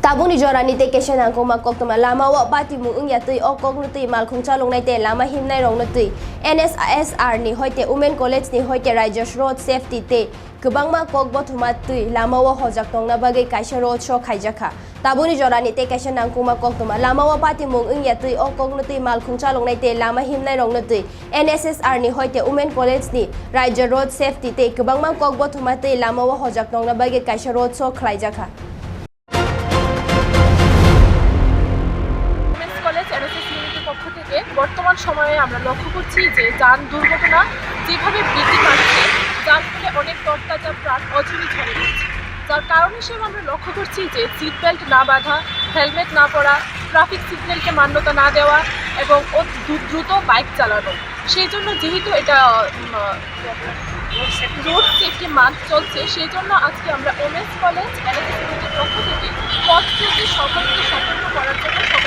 Tabuni jorani te keshan ang koma kok tama lama wa bati mu ung ya tui okok nu tui mal khung chalong nai te lama him nai rong nu tui NSSR ni hoite Women College ni hoite Riders Road Safety te kubang ma kok bothuma tui lama wa hojak tong na bagai kaisa road show khaijaka tabuni jorani te keshan ang koma kok tama lama wa bati mu ung ya tui okok nu tui mal khung chalong nai te lama him nai rong nu tui NSSR ni hoite Women College ni Riders Road Safety te kubang ma kok bothuma tui lama wa hojak tong na bagai kaisa road show khaijaka বর্তমান সময়ে আমরা লক্ষ্য করছি যে যান দুর্ঘটনা যেভাবে বৃদ্ধি পাচ্ছে যার ফলে অনেক তরতাজা প্রাণ অঝরে ঝরে রয়েছে যার কারণ হিসেবে আমরা লক্ষ্য করছি যে সিট বেল্ট না বাঁধা হেলমেট না পরা ট্রাফিক সিগন্যালকে মান্যতা না দেওয়া এবং দ্রুত বাইক চালানো সেই জন্য যেহেতু এটা রোড সেফটি মান্থ চলছে সেই জন্য আজকে আমরা ওমেন্স কলেজ এনএসএস পক্ষ থেকে পথ চলতি সকলকে সতর্ক করার জন্য